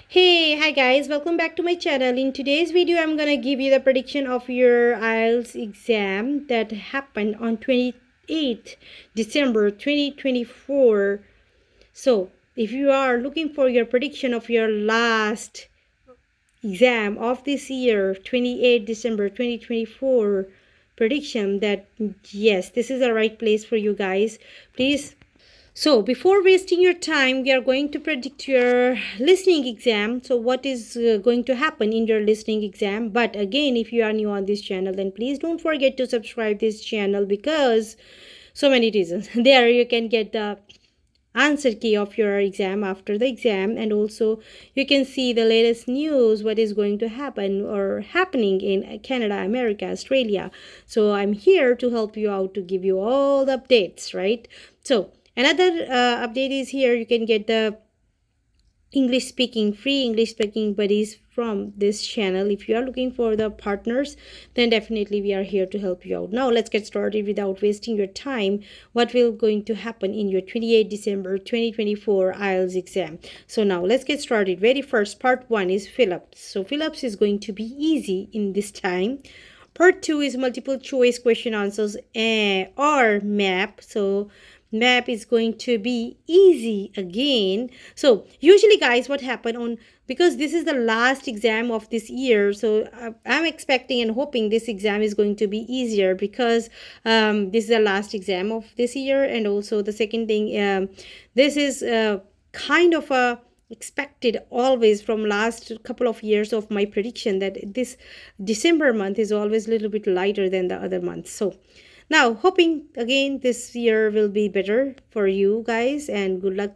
Hey, hi guys, welcome back to my channel. In today's video, I'm gonna give you the prediction of your IELTS exam that happened on 28th December 2024. So, if you are looking for your prediction of your last exam of this year, 28th December 2024 prediction, that yes, this is the right place for you guys. Please, so before wasting your time, we are going to predict your listening exam. So what is going to happen in your listening exam? But again, if you are new on this channel, then please don't forget to subscribe this channel because so many reasons. There you can get the answer key of your exam after the exam, and also you can see the latest news, what is going to happen or happening in Canada, America, Australia. So I'm here to help you out, to give you all the updates, right? So another update is here. You can get the free English speaking buddies from this channel. If you are looking for the partners, then definitely we are here to help you out. Now let's get started without wasting your time. What will going to happen in your 28 December 2024 IELTS exam? So now let's get started. Very first, part 1 is fill-ups. So fill-ups is going to be easy in this time. Part 2 is multiple choice question answers or map. So map is going to be easy again. So usually guys, what happened on, because this is the last exam of this year, so I'm expecting and hoping this exam is going to be easier because this is the last exam of this year. And also the second thing, this is kind of a expected always from last couple of years of my prediction that this December month is always a little bit lighter than the other months. So now hoping again this year will be better for you guys, and good luck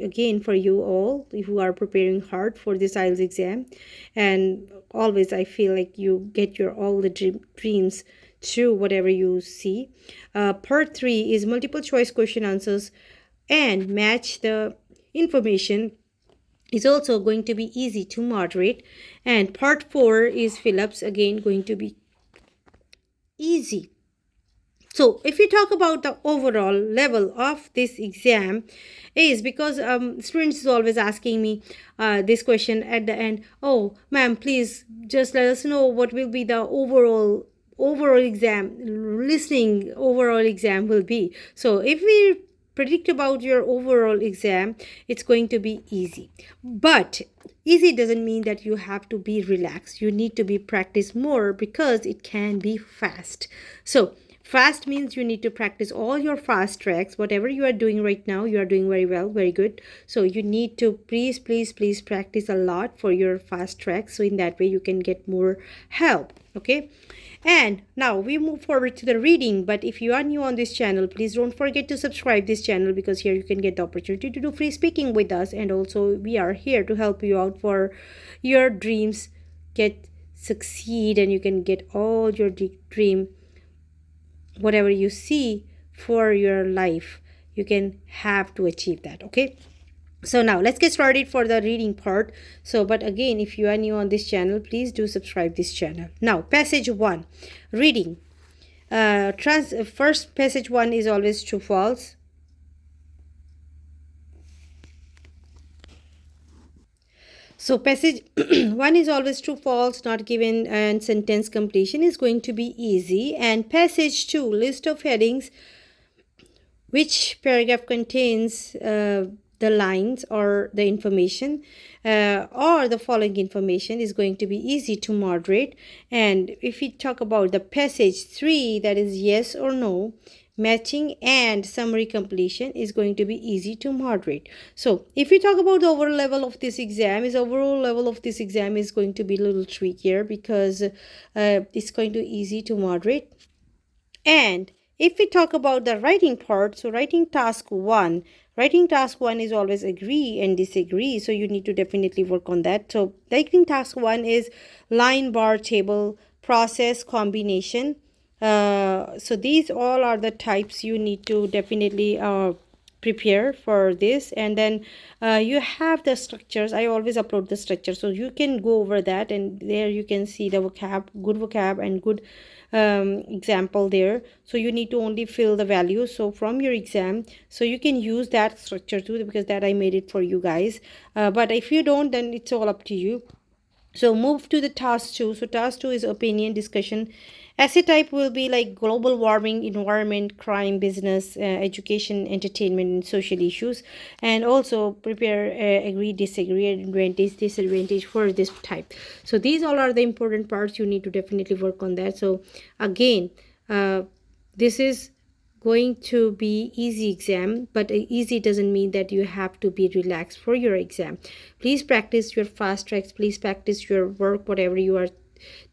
again for you all who are preparing hard for this IELTS exam. And always I feel like you get your all the dreams true, whatever you see. Part 3 is multiple choice question answers and match the information, is also going to be easy to moderate. And part 4 is fill-ups, again going to be easy. So if we talk about the overall level of this exam, is because students is always asking me this question at the end. Oh ma'am, please just let us know what will be the overall exam, listening overall exam will be. So if we predict about your overall exam, it's going to be easy. But easy doesn't mean that you have to be relaxed. You need to be practice more because it can be fast. So fast means you need to practice all your fast tracks. Whatever you are doing right now, you are doing very well, very good. So you need to please practice a lot for your fast tracks, so in that way you can get more help. Okay, and now we move forward to the reading. But if you are new on this channel, please don't forget to subscribe this channel, because here you can get the opportunity to do free speaking with us, and also we are here to help you out for your dreams get succeed, and you can get all your dream, whatever you see for your life, you can have to achieve that. Okay, so now let's get started for the reading part. So but again, if you are new on this channel, please do subscribe this channel. Now passage 1, reading. First, passage 1 is always true false. So passage 1 is always true false, not given, and sentence completion is going to be easy. And passage 2, list of headings, which paragraph contains the lines or the information or the following information, is going to be easy to moderate. And if we talk about the passage 3, that is yes or no, matching and summary completion, is going to be easy to moderate. So if we talk about the overall level of this exam, is going to be a little trickier because it's going to be easy to moderate. And if we talk about the writing part, so writing task 1 is always agree and disagree, so you need to definitely work on that. So writing task 1 is line, bar, table, process, combination. So these all are the types you need to definitely prepare for this. And then you have the structures. I always upload the structure, so you can go over that, and there you can see the good vocab and good example there. So you need to only fill the values so from your exam, so you can use that structure too, because that I made it for you guys. But if you don't, then it's all up to you. So move to the task 2. So task 2 is opinion discussion. Essay type will be like global warming, environment, crime, business, education, entertainment, and social issues. And also prepare agree, disagree, advantage, disadvantage for this type. So these all are the important parts. You need to definitely work on that. So again, this is going to be easy exam, but easy doesn't mean that you have to be relaxed for your exam. Please practice your fast tracks, please practice your work, whatever you are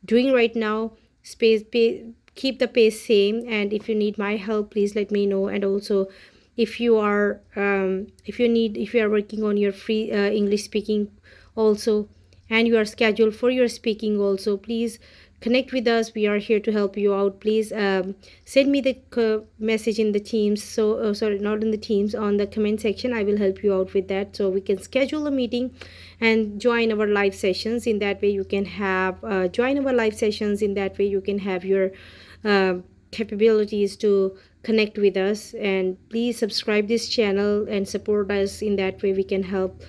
doing right now. Keep the pace same, and if you need my help, please let me know. And also, if you are if you are working on your free English speaking also, and you are scheduled for your speaking also, please connect with us. We are here to help you out. Please send me the message in the teams, so sorry, not in the teams, on the comment section. I will help you out with that, so we can schedule a meeting and join our live sessions. In that way you can have join our live sessions. In that way you can have your uh, capabilities to connect with us. And please subscribe this channel and support us. In that way we can help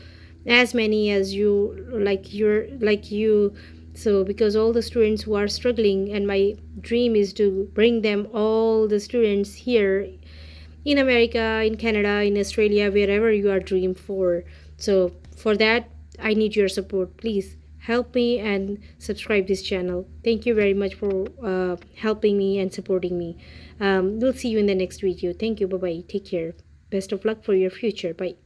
as many as you, like you. So because all the students who are struggling, and my dream is to bring them, all the students here in America, in Canada, in Australia, wherever you are dream for. So for that I need your support. Please help me and subscribe this channel. Thank you very much for helping me and supporting me. We'll see you in the next video. Thank you. Bye bye. Take care. Best of luck for your future. Bye.